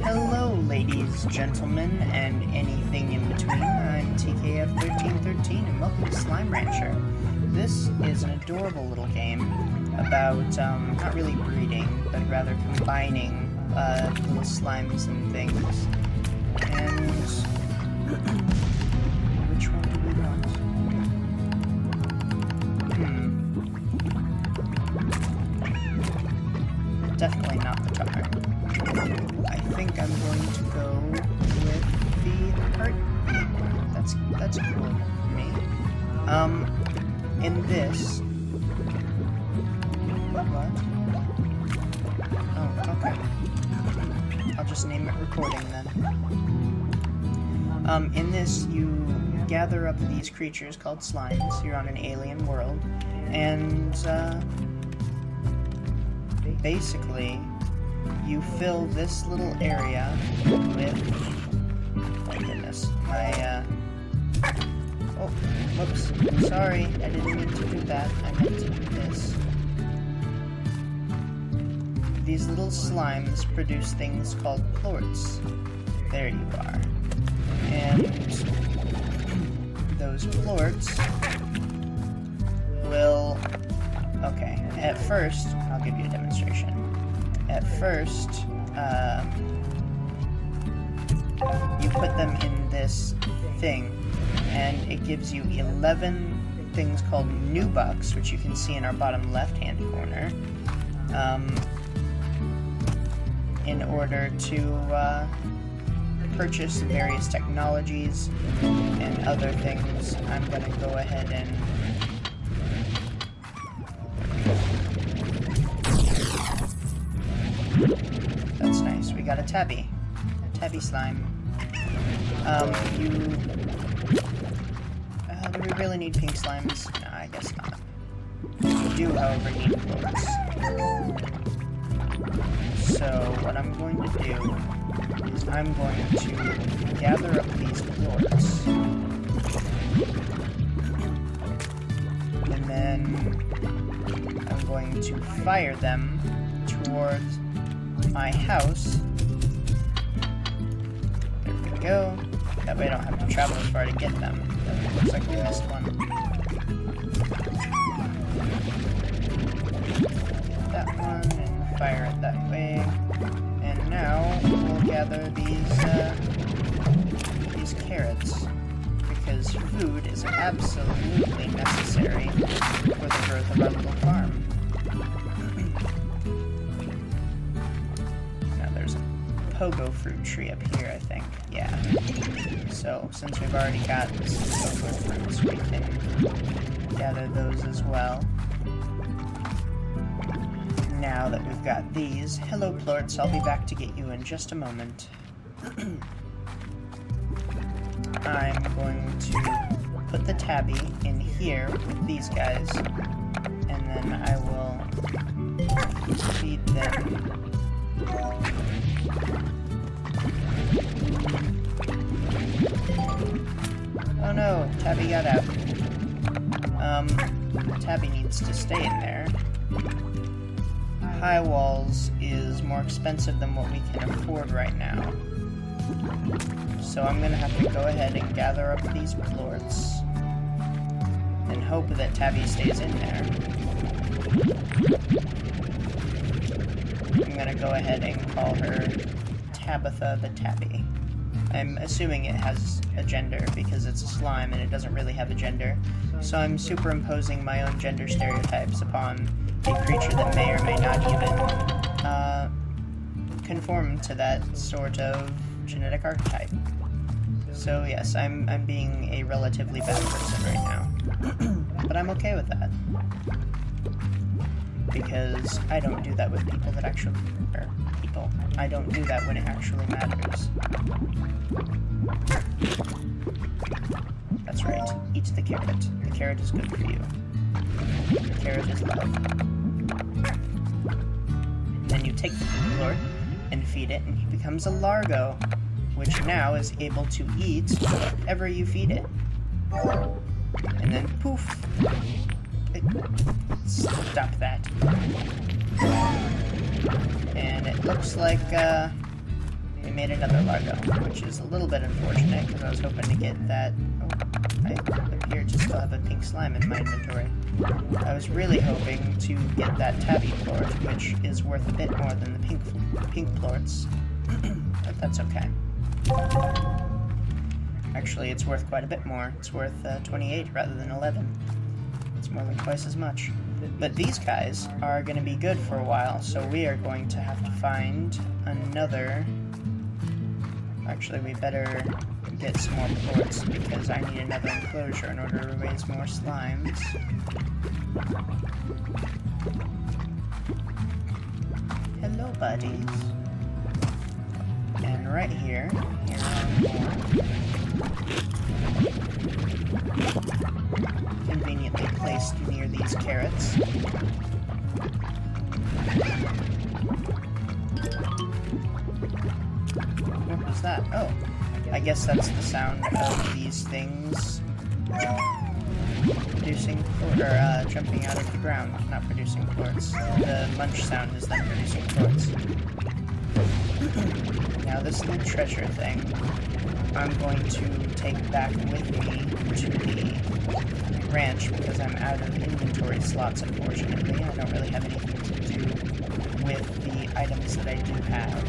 Hello, ladies, gentlemen, and anything in between. I'm TKF1313, and welcome to Slime Rancher. This is an adorable little game about, not really breeding, but rather combining, little slimes and things. And which one do we want? Definitely not the tar. I think I'm going to go with the heartbeat. That's cool for me. In this... What? Oh, okay. I'll just name it recording then. In this, you gather up these creatures called slimes. You're on an alien world, and, basically, you fill this little area with... Oh goodness, oh, whoops, sorry, I didn't mean to do that. I meant to do this. These little slimes produce things called plorts. There you are. And those plorts will... Okay, at first, I'll give you a demonstration. At first, you put them in this thing, and it gives you 11 things called new bucks, which you can see in our bottom left-hand corner, in order to purchase various technologies and other things. I'm going to go ahead and... That's nice. We got a tabby slime. Do we really need pink slimes? No, I guess not. We do, however, need plorts. So, what I'm going to do is I'm going to gather up these plorts. And then I'm going to fire them towards my house. There we go. That way I don't have to travel as far to get them. It looks like we missed one. That one, and fire it that way. And now we'll gather these carrots, because food is absolutely necessary for the growth of our little farm. Pogo fruit tree up here, I think. Yeah. So, since we've already got some pogo fruits, we can gather those as well. Now that we've got these, hello plorts, I'll be back to get you in just a moment. I'm going to put the tabby in here with these guys, and then I will feed them. Oh no, Tabby got out. Tabby needs to stay in there. High walls is more expensive than what we can afford right now. So I'm gonna have to go ahead and gather up these plorts and hope that Tabby stays in there. I'm gonna go ahead and call her Tabitha the Tabby. I'm assuming it has a gender because it's a slime and it doesn't really have a gender. So I'm superimposing my own gender stereotypes upon a creature that may or may not even conform to that sort of genetic archetype. So yes, I'm being a relatively bad person right now. But I'm okay with that. Because I don't do that with people that actually... I don't do that when it actually matters. That's right. Eat the carrot. The carrot is good for you. The carrot is love. Then you take the plort and feed it, and he becomes a largo, which now is able to eat whatever you feed it. And then poof! Stop that. And it looks like we made another Largo, which is a little bit unfortunate because I was hoping to get that. Oh, I appear to still have a pink slime in my inventory. I was really hoping to get that tabby plort, which is worth a bit more than the pink plorts, but that's okay. Actually, it's worth quite a bit more. It's worth 28 rather than 11. It's more than twice as much. But these guys are going to be good for a while, so we are going to have to find another... Actually, we better get some more plorts, because I need another enclosure in order to raise more slimes. Hello, buddies. And right here are more. Conveniently placed near these carrots. What was that? Oh, I guess that's the sound of these things producing, or jumping out of the ground, not producing plorts. The munch sound is them producing plorts. Now this little treasure thing, I'm going to take back with me to the ranch because I'm out of inventory slots, unfortunately. I don't really have anything to do with the items that I do have.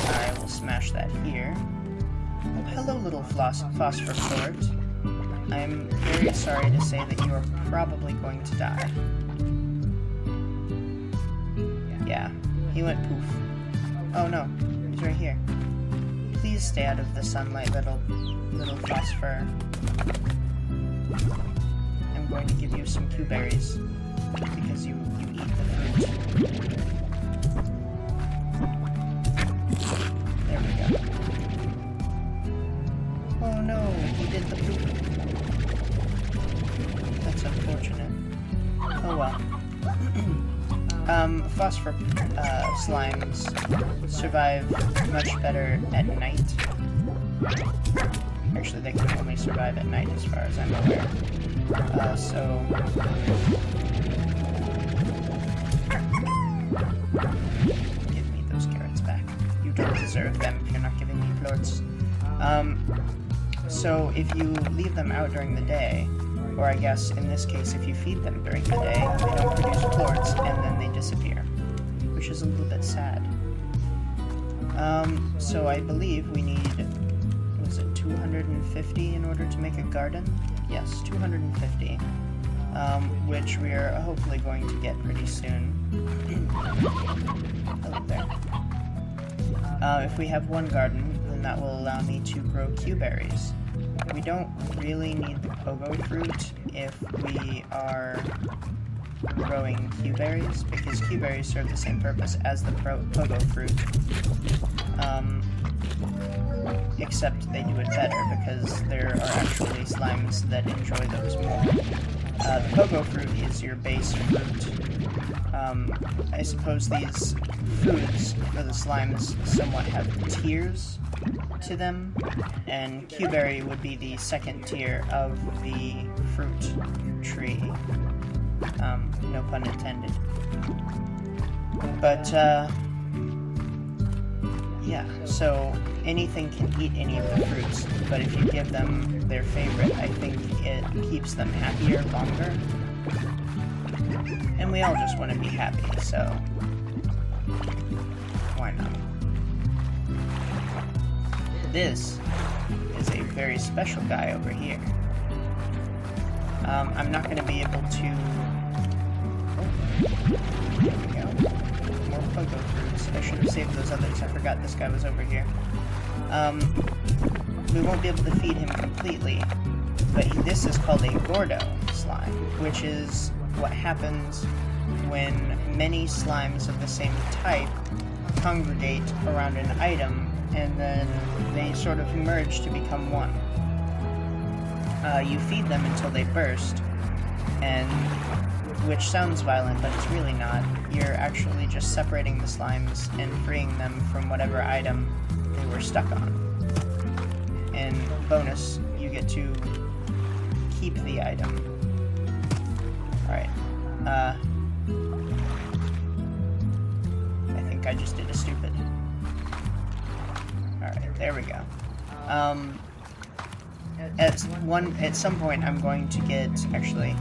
I will smash that here. Oh, hello, little phosphor plort. I'm very sorry to say that you are probably going to die. Yeah, he went poof. Oh no, he's right here. Please stay out of the sunlight, little phosphor. I'm going to give you some Q berries because you eat the fruit. There we go. Oh no, he did the poop. That's unfortunate. Oh well. Phosphor slimes survive much better at night. Actually, they can only survive at night as far as I'm aware. So... Give me those carrots back. You don't deserve them if you're not giving me plorts. So if you leave them out during the day, or I guess in this case if you feed them during the day, they don't produce plorts and then they disappear, which is a little bit sad. So I believe we need, was it 250 in order to make a garden? Yes, 250, which we are hopefully going to get pretty soon. Hello there. If we have one garden, then that will allow me to grow Q berries. We don't really need the pogo fruit if we are growing Q berries, because Q berries serve the same purpose as the pogo fruit. Except they do it better, because there are actually slimes that enjoy those more. The pogo fruit is your base fruit. I suppose these foods for the slimes somewhat have tiers to them, and Q-berry would be the second tier of the fruit tree. No pun intended. But, yeah, so anything can eat any of the fruits, but if you give them their favorite, I think it keeps them happier longer. And we all just want to be happy, so why not? This is a very special guy over here. I'm not going to be able to... Oh, there we go. More pogo fruits. I should have saved those others. I forgot this guy was over here. We won't be able to feed him completely, but this is called a Gordo slime, which is what happens when many slimes of the same type congregate around an item, and then they sort of merge to become one. You feed them until they burst, and which sounds violent, but it's really not. You're actually just separating the slimes and freeing them from whatever item they were stuck on. And bonus, you get to keep the item. Alright. I just did a stupid. Alright, there we go. At some point I'm going to get, actually,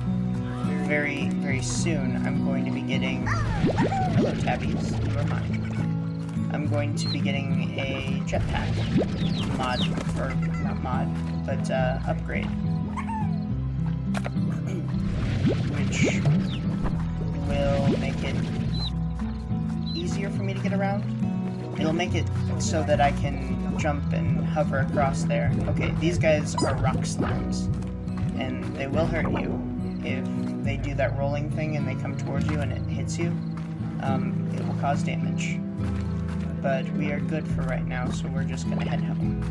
very, very soon, I'm going to be getting, hello tabbies, you are mine. I'm going to be getting a jetpack mod, or not mod, but upgrade, which will make it easier for me to get around. It'll make it so that I can jump and hover across there. Okay, these guys are rock slimes, and they will hurt you if they do that rolling thing and they come towards you and it hits you. It will cause damage. But we are good for right now, so we're just gonna head home.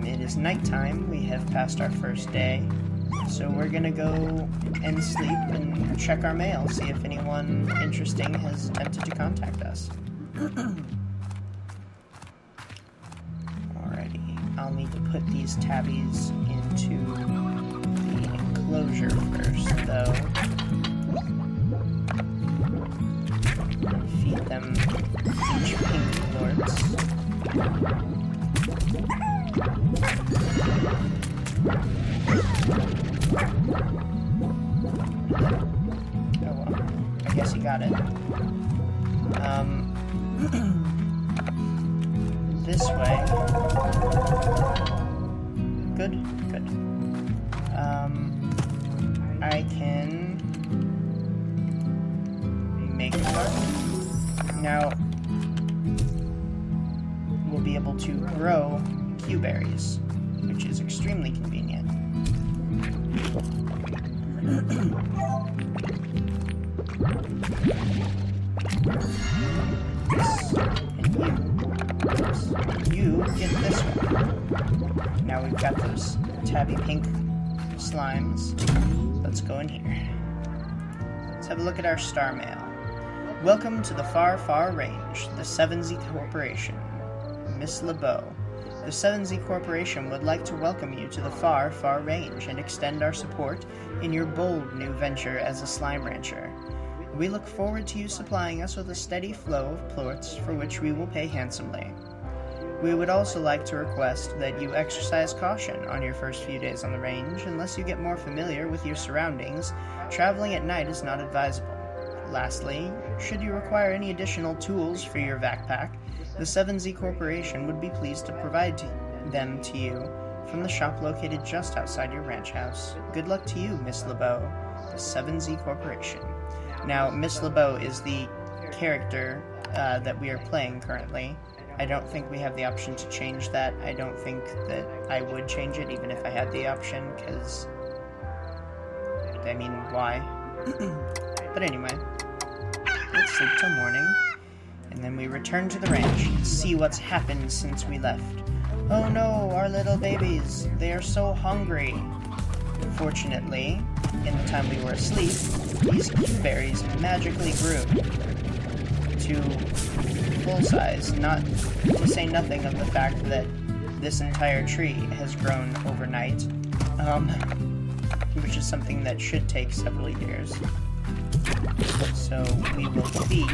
It is nighttime, we have passed our first day, so we're gonna go and sleep and check our mail, see if anyone interesting has attempted to contact us. Alrighty, I'll need to put these tabbies into the enclosure first, though. Feed them each pink lords. Oh well, I guess he got it. This way. Good, good. I can make a mark. Now, we'll be able to grow Q-berries, which is extremely convenient. And you get this one. Now we've got those tabby pink slimes. Let's go in here. Let's have a look at our star mail. Welcome to the Far, Far Range, the 7Z Corporation. Miss LeBeau. The 7Z Corporation would like to welcome you to the Far, Far Range and extend our support in your bold new venture as a slime rancher. We look forward to you supplying us with a steady flow of plorts for which we will pay handsomely. We would also like to request that you exercise caution on your first few days on the range. Unless you get more familiar with your surroundings, traveling at night is not advisable. Lastly, should you require any additional tools for your backpack, the 7Z Corporation would be pleased to provide them to you from the shop located just outside your ranch house. Good luck to you, Miss LeBeau, the 7Z Corporation. Now, Miss LeBeau is the character that we are playing currently. I don't think we have the option to change that. I don't think that I would change it even if I had the option, because, I mean, why? But anyway, let's sleep till morning, and then we return to the ranch and see what's happened since we left. Oh no, our little babies, they are so hungry. Fortunately, in the time we were asleep, these Q-berries magically grew to full size, not to say nothing of the fact that this entire tree has grown overnight, which is something that should take several years. So we will feed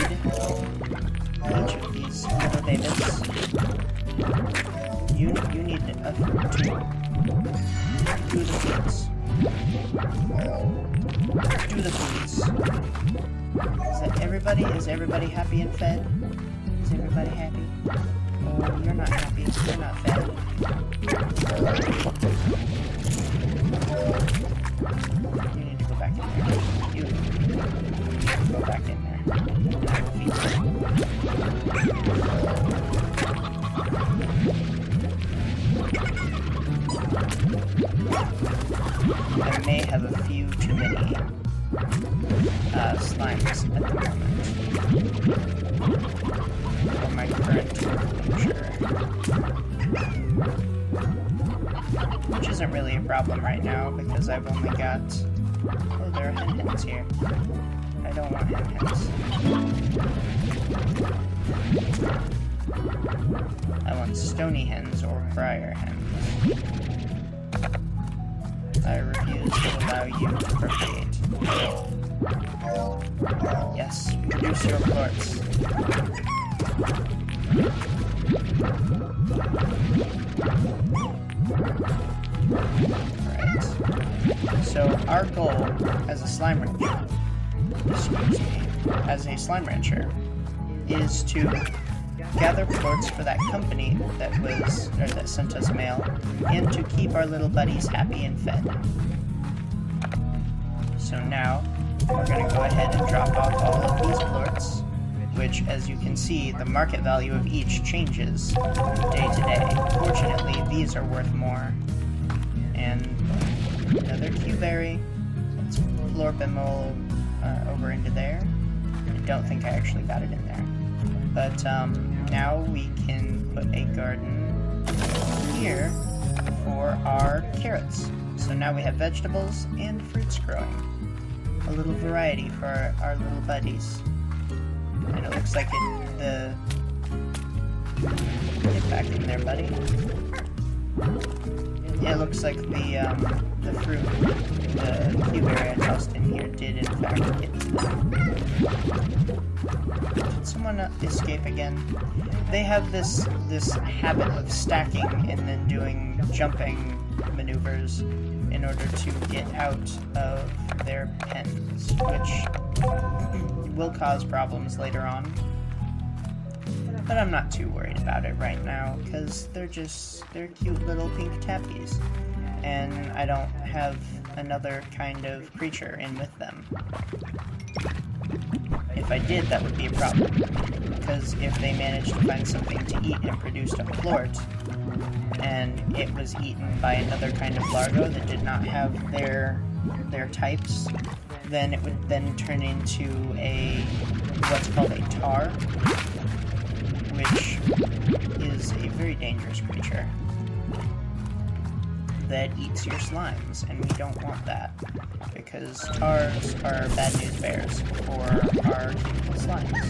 each of these little babies. You need a fruit too. Do the foods. Do the foods. Is everybody happy and fed? Is everybody happy? Oh, you're not happy. You're not fed. You need to go back in there. You need to go back in there. I may have a few too many slimes at the moment for my current enclosure, which isn't really a problem right now because I've only got, oh, there are hen-hens here. I don't want hen-hens. I want stony hens or briar hens. I refuse to allow you to procreate. Yes, produce your plorts. Alright. So our goal as a slime rancher, as a slime rancher, is to gather plorts for that company that sent us mail, and to keep our little buddies happy and fed. So now we're going to go ahead and drop off all of these plorts, which, as you can see, the market value of each changes day to day. Fortunately, these are worth more. And another Q-berry. Let's plorp him all over into there. I don't think I actually got it in there. But now we can put a garden here for our carrots. So now we have vegetables and fruits growing. A little variety for our little buddies. And it looks like get back in there, buddy. Yeah, it looks like the fruit, the Q-berry I tossed in here did in fact get to them. Did someone escape again? They have this habit of stacking and then doing jumping maneuvers in order to get out of their pens, which will cause problems later on. But I'm not too worried about it right now, because they're cute little pink tappies, and I don't have another kind of creature in with them. If I did, that would be a problem, because if they managed to find something to eat and produced a plort, and it was eaten by another kind of largo that did not have their types, then it would then turn into what's called a tar, which is a very dangerous creature that eats your slimes, and we don't want that, because tars are bad news bears for our chemical slimes.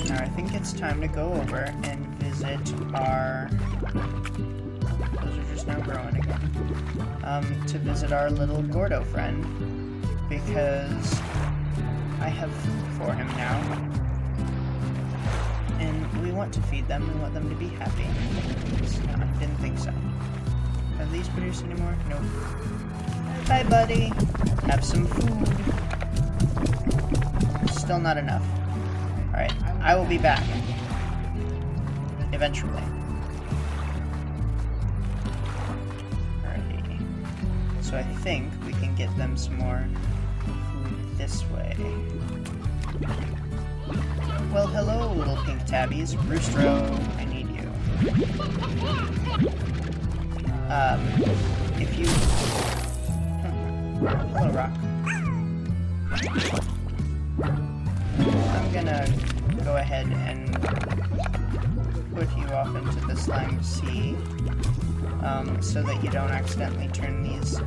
Now I think it's time to go over and visit our... Those are just now growing again. To visit our little Gordo friend, because I have food for him now. And we want to feed them, we want them to be happy. No, I didn't think so. Have these produced anymore? Nope. Hi, buddy. Have some food. Still not enough. Alright, I will be back. Eventually. Alrighty. So I think we can get them some more food this way. Well, hello, little pink tabbies. Roostro, I need you. If you... Hello, Rock. I'm gonna go ahead and put you off into the slime sea, so that you don't accidentally turn these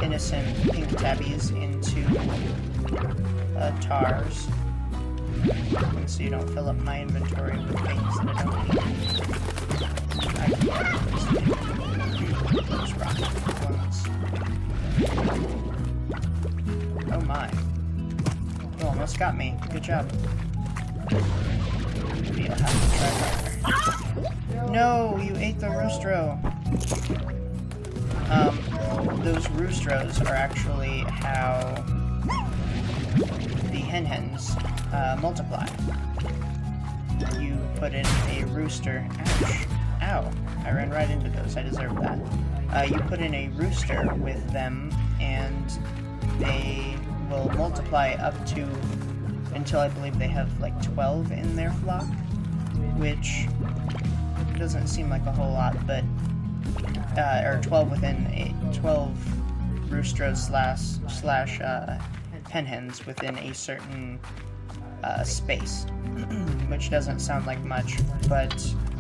innocent pink tabbies into tars. And so you don't fill up my inventory with things that I don't need. I can get those rock ones. Oh my. You almost got me. Good job. Maybe you'll have to try harder. No, you ate the roostro. Those roostros are actually how the hen-hens multiply. You put in a rooster. Ouch. Ow. I ran right into those. I deserve that. You put in a rooster with them, and they will multiply up to until I believe they have like 12 in their flock, which doesn't seem like a whole lot, but or 12 within 12 roosters slash hen-hens within a certain space, which doesn't sound like much, but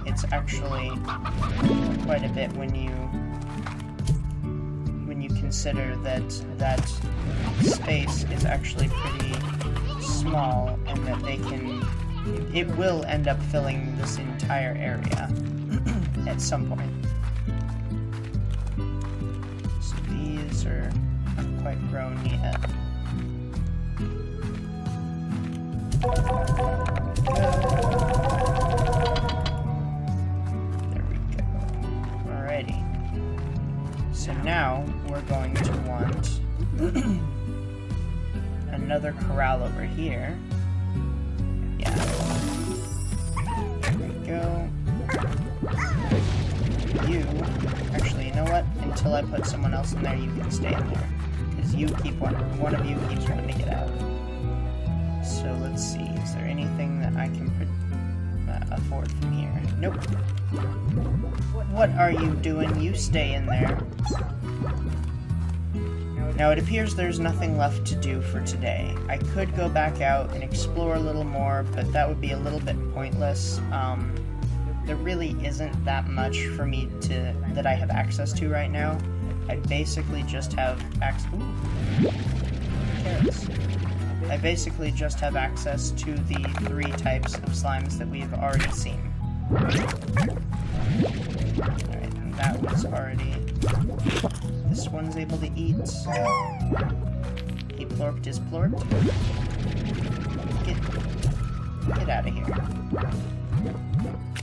it's actually quite a bit when you consider that space is actually pretty small, and that it will end up filling this entire area at some point. So these are not quite grown yet. There we go. Alrighty. So now we're going to want another corral over here. Yeah. There we go. You, actually, you know what? Until I put someone else in there, you can stay in there. Because you keep one of you keeps wanting to get out. So let's see, is there anything that I can afford from here? Nope. What are you doing? You stay in there. Now it appears there's nothing left to do for today. I could go back out and explore a little more, but that would be a little bit pointless. There really isn't that much for me that I have access to right now. I basically just have carrots. I basically just have access to the 3 types of slimes that we've already seen. Alright, and that was already... This one's able to eat. He plorped his plorped. Get out of here.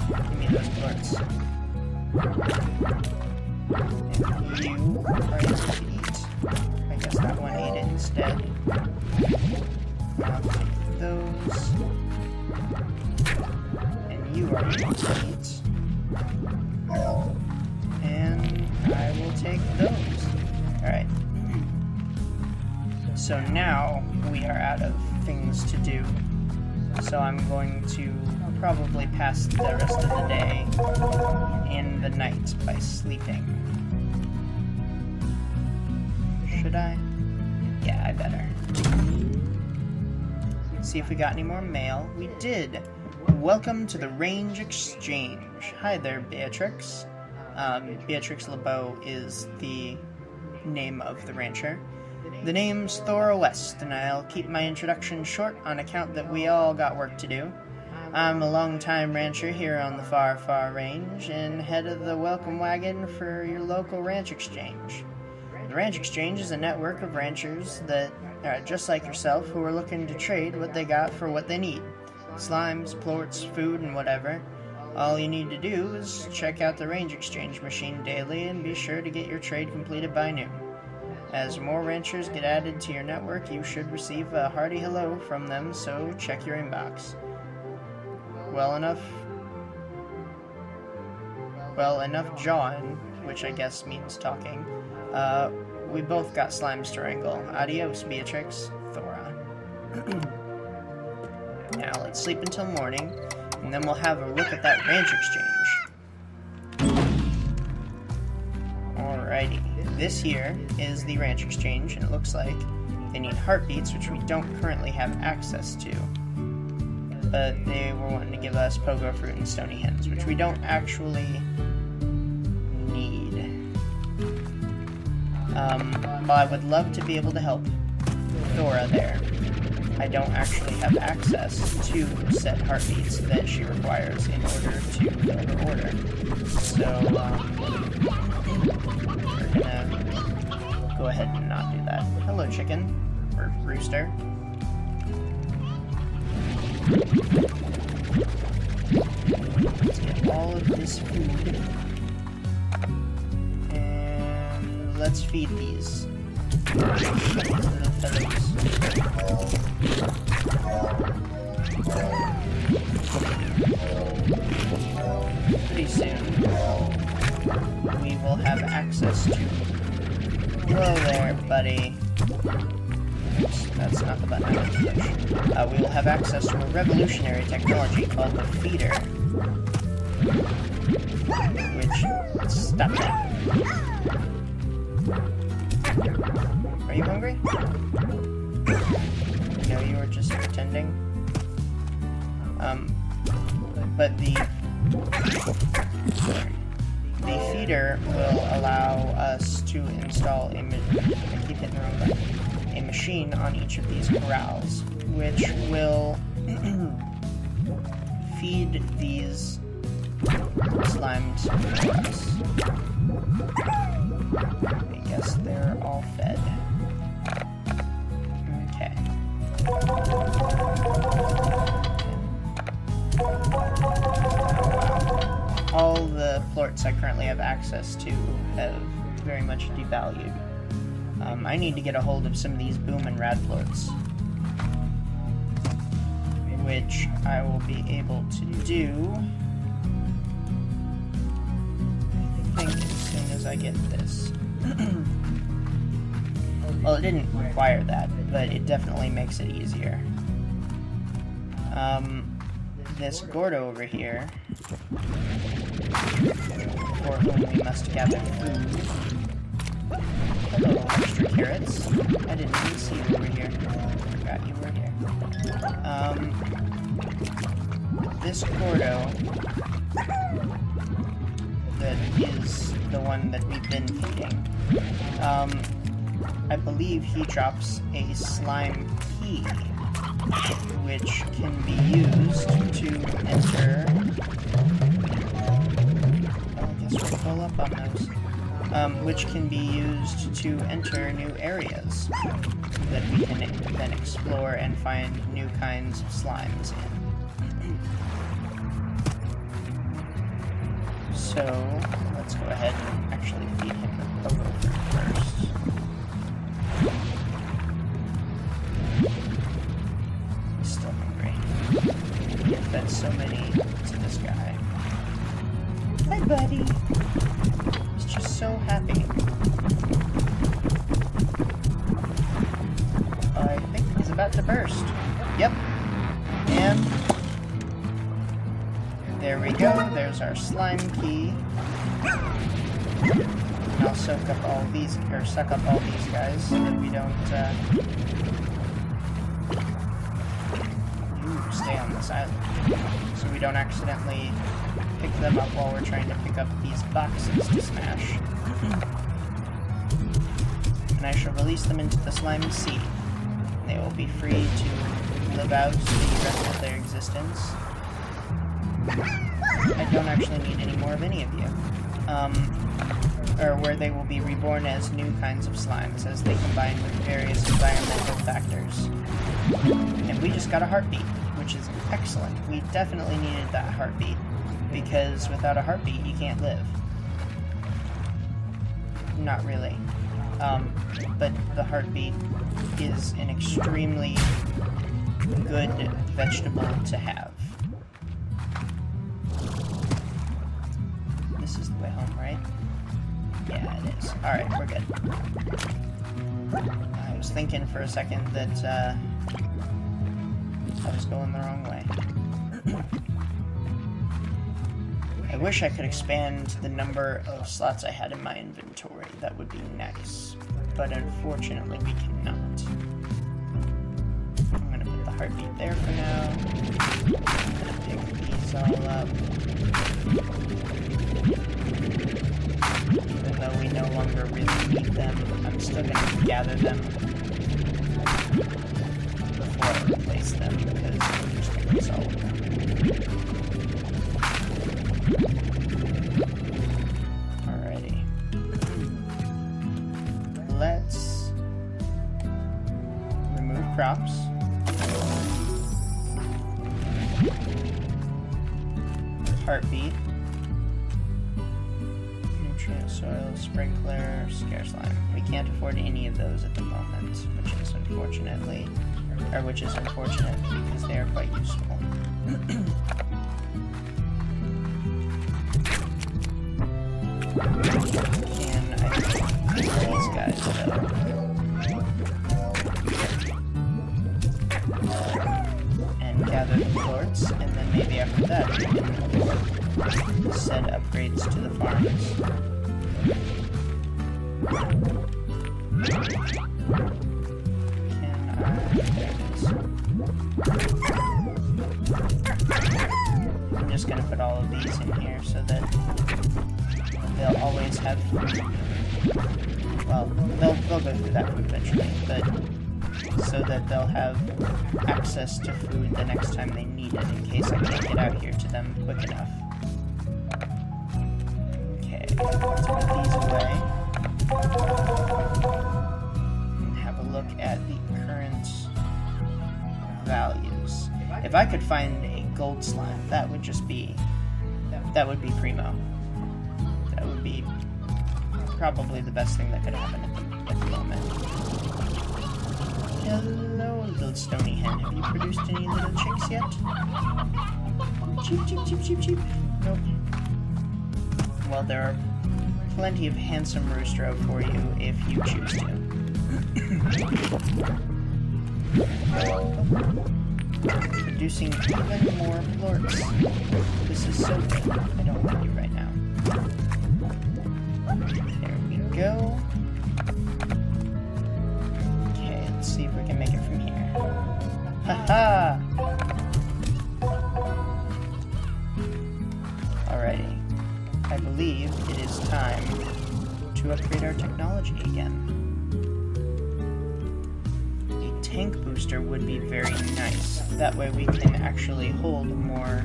Give me those plorts. And you are able to eat. I guess that one ate it instead. I'll take those. And you are able to eat. And I will take those. Alright. So now we are out of things to do. So I'm going to probably pass the rest of the day and the night by sleeping. Should I? Yeah, I better. See if we got any more mail. We did! Welcome to the Range Exchange. Hi there, Beatrix. Beatrix LeBeau is the name of the rancher. The name's Thora West, and I'll keep my introduction short on account that we all got work to do. I'm a long-time rancher here on the far, far range, and head of the welcome wagon for your local ranch exchange. The ranch exchange is a network of ranchers that are just like yourself who are looking to trade what they got for what they need. Slimes, plorts, food, and whatever. All you need to do is check out the range exchange machine daily and be sure to get your trade completed by noon. As more ranchers get added to your network, you should receive a hearty hello from them, so check your inbox. Well, enough jawing, which I guess means talking. We both got slimes to wrangle. Adios, Beatrix. Thora. Now, let's sleep until morning, and then we'll have a look at that ranch exchange. Alrighty. This here is the ranch exchange, and it looks like they need heartbeats, which we don't currently have access to. But they were wanting to give us pogo fruit and stony hens, which we don't actually need. While I would love to be able to help Thora there, I don't actually have access to said heartbeats that she requires in order to fill her order. So, we're gonna go ahead and not do that. Hello, chicken. Or rooster. Let's get all of this food. And let's feed these little fellows. Pretty soon, we will have access to... Hello there, buddy. Oops, that's not the button I meant to push. We will have access to a revolutionary technology called the feeder. Which... Stop that. Are you hungry? No, you were just pretending. But the feeder will allow us to install a machine on each of these corrals, which will feed these slimes for us. I guess they're all fed. Okay. quartz I currently have access to have very much devalued. I need to get a hold of some of these boom and radflorts, which I will be able to do, I think, as soon as I get this. Well, it didn't require that, but it definitely makes it easier. This Gordo over here, for whom we must gather food. Hello, extra carrots. I didn't even see you over here. I forgot you were here. This Gordo, that is the one that we've been feeding, I believe he drops a slime key, which can be used to enter... I guess we'll pull up on those. Which can be used to enter new areas that we can then explore and find new kinds of slimes in. So, let's go ahead and actually feed him the pogo first. He's still hungry. I've fed so many to this guy. Hi, buddy. He's just so happy. I think he's about to burst. Yep. And there we go. There's our slime key. And I'll soak up all these, or suck up all these guys so that we don't stay on this island. So we don't accidentally pick them up while we're trying to pick up these boxes to smash. And I shall release them into the slimy sea. They will be free to live out the rest of their existence. I don't actually need any more of any of you. Or where they will be reborn as new kinds of slimes as they combine with various environmental factors. And we just got a heartbeat, which is excellent. We definitely needed that heartbeat, because without a heartbeat, you can't live. Not really. But the heartbeat is an extremely good vegetable to have. This is the way home, right? Yeah, it is. Alright, we're good. I was thinking for a second that I was going the wrong way. I wish I could expand the number of slots I had in my inventory. That would be nice. But unfortunately, we cannot. I'm gonna put the heartbeat there for now. I'm gonna pick these all up. Even though we no longer really need them, I'm still gonna gather them before I replace them, because we're just gonna use all of them. Alrighty. Let's remove crops. Heartbeat. Nutrient, soil, sprinkler, scarce lime. We can't afford any of those at the moment, which is unfortunate because they are quite useful. And I think these guys though. And gather the quartz, and then maybe after that we can set upgrades to the farms. Can I... There it is. I'm just gonna put all of these in here so that they'll always have food. Well, they'll go through that food eventually, but so that they'll have access to food the next time they need it, in case I can't get out here to them quick enough. Okay, let's put these away. And have a look at the current values. If I could find a gold slime, that would just be... that would be primo. That would be probably the best thing that could happen at the moment. Hello, little stony hen. Have you produced any little chicks yet? Cheep, cheep, cheep, cheep, cheep. Nope. Well, there are plenty of handsome rooster out for you if you choose to. Producing even more plorts. This is so good. I don't want you right now. There we go. Okay, let's see if we can make it from here. Haha! Alrighty. I believe it is time to upgrade our technology again. A tank booster would be very nice. That way we can actually hold more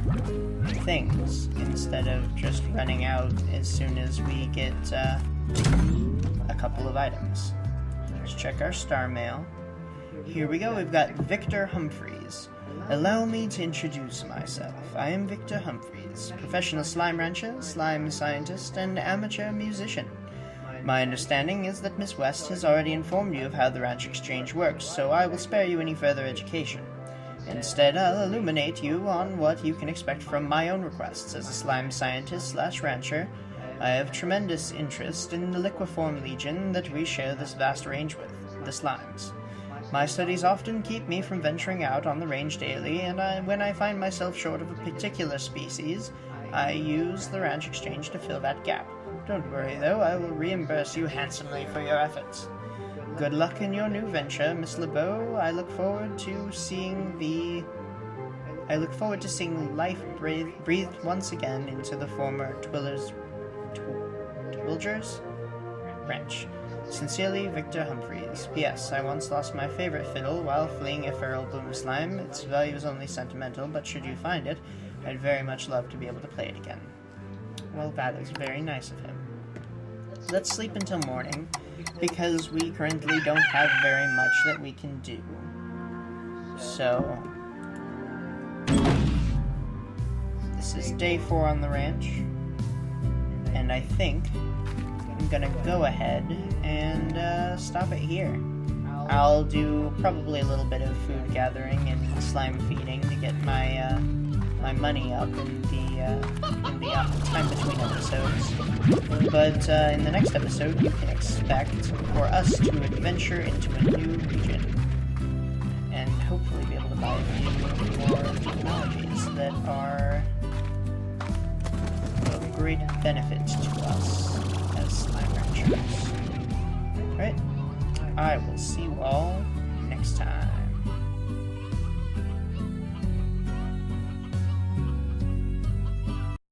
things instead of just running out as soon as we get a couple of items. Let's check our star mail. Here we go, we've got Victor Humphreys. Allow me to introduce myself. I am Victor Humphreys, professional slime rancher, slime scientist, and amateur musician. My understanding is that Miss West has already informed you of how the ranch exchange works, so I will spare you any further education. Instead, I'll illuminate you on what you can expect from my own requests. As a slime scientist/rancher, I have tremendous interest in the liquiform legion that we share this vast range with, the slimes. My studies often keep me from venturing out on the range daily, and when I find myself short of a particular species, I use the ranch exchange to fill that gap. Don't worry, though, I will reimburse you handsomely for your efforts. Good luck in your new venture, Miss LeBeau. I look forward to seeing life breathed once again into the former Twilger's ranch. Sincerely, Victor Humphreys. P.S. I once lost my favorite fiddle while fleeing a feral bloom slime. Its value is only sentimental, but should you find it, I'd very much love to be able to play it again. Well, that is very nice of him. Let's sleep until morning, because we currently don't have very much that we can do. So, this is day 4 on the ranch, and I think I'm gonna go ahead and stop it here. I'll do probably a little bit of food gathering and slime feeding to get my my money up in the time between episodes. But in the next episode, you can expect for us to adventure into a new region and hopefully be able to buy a few more technologies that are of great benefit to us as slime ranchers. Alright, I will see you all next time.